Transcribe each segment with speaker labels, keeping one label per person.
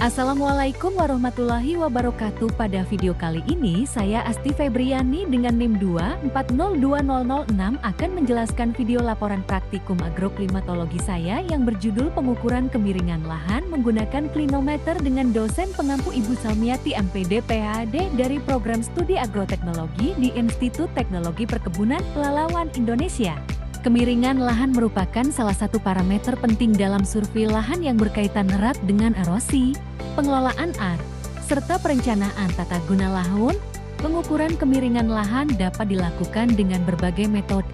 Speaker 1: Assalamualaikum warahmatullahi wabarakatuh. Pada video kali ini saya Asti Febriani dengan NIM 2402006 akan menjelaskan video laporan praktikum agroklimatologi saya yang berjudul pengukuran kemiringan lahan menggunakan klinometer dengan dosen pengampu Ibu Salmiati MPD PhD dari Program Studi Agroteknologi di Institut Teknologi Perkebunan Pelalawan Indonesia. Kemiringan lahan merupakan salah satu parameter penting dalam survei lahan yang berkaitan erat dengan erosi, pengelolaan air, serta perencanaan tata guna lahan. Pengukuran kemiringan lahan dapat dilakukan dengan berbagai metode.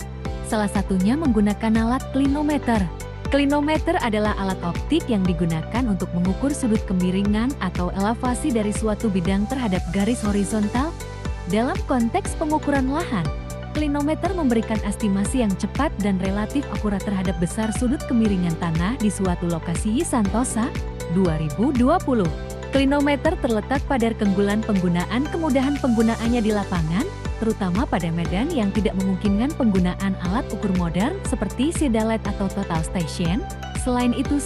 Speaker 1: Salah satunya menggunakan alat klinometer. Klinometer adalah alat optik yang digunakan untuk mengukur sudut kemiringan atau elevasi dari suatu bidang terhadap garis horizontal. Dalam konteks pengukuran lahan, klinometer memberikan estimasi yang cepat dan relatif akurat terhadap besar sudut kemiringan tanah di suatu lokasi. Santosa, 2020. Klinometer terletak pada keunggulan penggunaan, kemudahan penggunaannya di lapangan, terutama pada medan yang tidak memungkinkan penggunaan alat ukur modern seperti sedalet atau total station. Selain itu,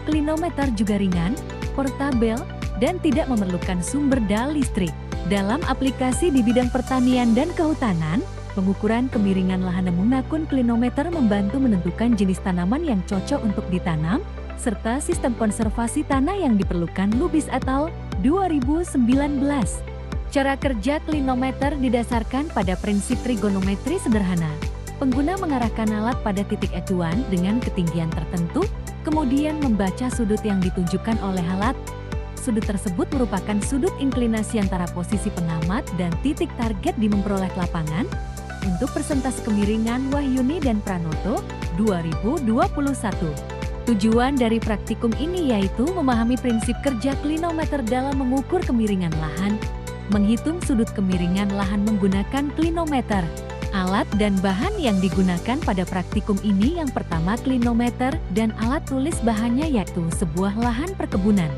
Speaker 1: klinometer juga ringan, portabel, dan tidak memerlukan sumber daya listrik. Dalam aplikasi di bidang pertanian dan kehutanan, pengukuran kemiringan lahan menggunakan klinometer membantu menentukan jenis tanaman yang cocok untuk ditanam, serta sistem konservasi tanah yang diperlukan. Lubis et al. 2019. Cara kerja klinometer didasarkan pada prinsip trigonometri sederhana. Pengguna mengarahkan alat pada titik acuan dengan ketinggian tertentu, kemudian membaca sudut yang ditunjukkan oleh alat. Sudut tersebut merupakan sudut inklinasi antara posisi pengamat dan titik target di memperoleh lapangan. Untuk persentase kemiringan, Wahyuni dan Pranoto, 2021. Tujuan dari praktikum ini yaitu memahami prinsip kerja klinometer dalam mengukur kemiringan lahan, menghitung sudut kemiringan lahan menggunakan klinometer. Alat dan bahan yang digunakan pada praktikum ini yang pertama klinometer dan alat tulis bahannya yaitu sebuah lahan perkebunan.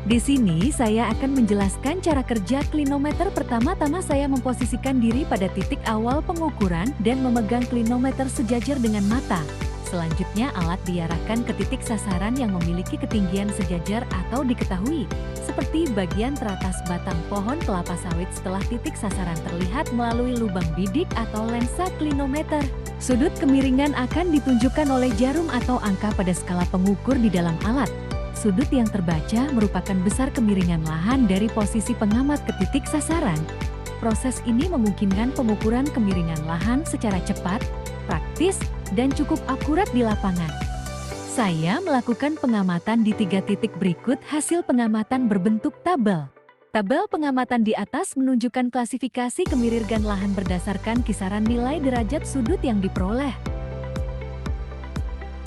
Speaker 1: Di sini saya akan menjelaskan cara kerja klinometer. Pertama-tama saya memposisikan diri pada titik awal pengukuran dan memegang klinometer sejajar dengan mata. Selanjutnya alat diarahkan ke titik sasaran yang memiliki ketinggian sejajar atau diketahui, seperti bagian teratas batang pohon kelapa sawit setelah titik sasaran terlihat melalui lubang bidik atau lensa klinometer. Sudut kemiringan akan ditunjukkan oleh jarum atau angka pada skala pengukur di dalam alat. Sudut yang terbaca merupakan besar kemiringan lahan dari posisi pengamat ke titik sasaran. Proses ini memungkinkan pengukuran kemiringan lahan secara cepat, praktis, dan cukup akurat di lapangan. Saya melakukan pengamatan di 3 titik berikut. Hasil pengamatan berbentuk tabel. Tabel pengamatan di atas menunjukkan klasifikasi kemiringan lahan berdasarkan kisaran nilai derajat sudut yang diperoleh.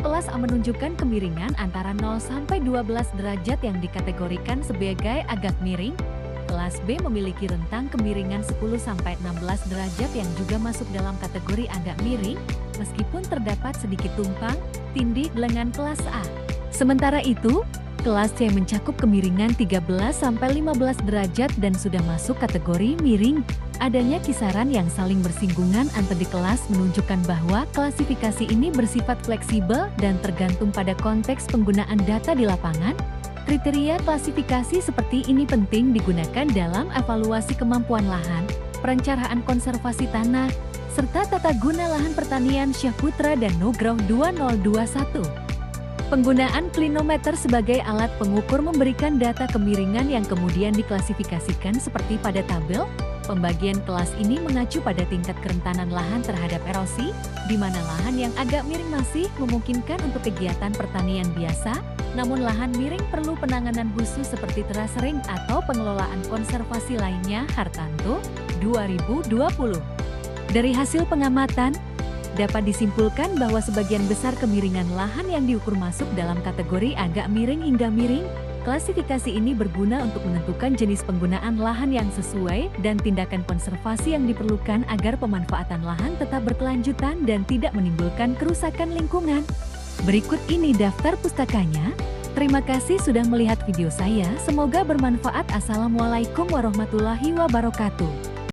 Speaker 1: Kelas A menunjukkan kemiringan antara 0 sampai 12 derajat yang dikategorikan sebagai agak miring. Kelas B memiliki rentang kemiringan 10 sampai 16 derajat yang juga masuk dalam kategori agak miring, meskipun terdapat sedikit tumpang tindih dengan kelas A. Sementara itu, kelas C mencakup kemiringan 13 sampai 15 derajat dan sudah masuk kategori miring. Adanya kisaran yang saling bersinggungan antar di kelas menunjukkan bahwa klasifikasi ini bersifat fleksibel dan tergantung pada konteks penggunaan data di lapangan. Kriteria klasifikasi seperti ini penting digunakan dalam evaluasi kemampuan lahan, perencanaan konservasi tanah, serta tata guna lahan pertanian. Syahputra dan Nugroho 2021. Penggunaan klinometer sebagai alat pengukur memberikan data kemiringan yang kemudian diklasifikasikan seperti pada tabel. Pembagian kelas ini mengacu pada tingkat kerentanan lahan terhadap erosi, di mana lahan yang agak miring masih memungkinkan untuk kegiatan pertanian biasa, namun lahan miring perlu penanganan khusus seperti terasering atau pengelolaan konservasi lainnya. Hartanto, 2020. Dari hasil pengamatan, dapat disimpulkan bahwa sebagian besar kemiringan lahan yang diukur masuk dalam kategori agak miring hingga miring. Klasifikasi ini berguna untuk menentukan jenis penggunaan lahan yang sesuai dan tindakan konservasi yang diperlukan agar pemanfaatan lahan tetap berkelanjutan dan tidak menimbulkan kerusakan lingkungan. Berikut ini daftar pustakanya. Terima kasih sudah melihat video saya, semoga bermanfaat. Assalamualaikum warahmatullahi wabarakatuh.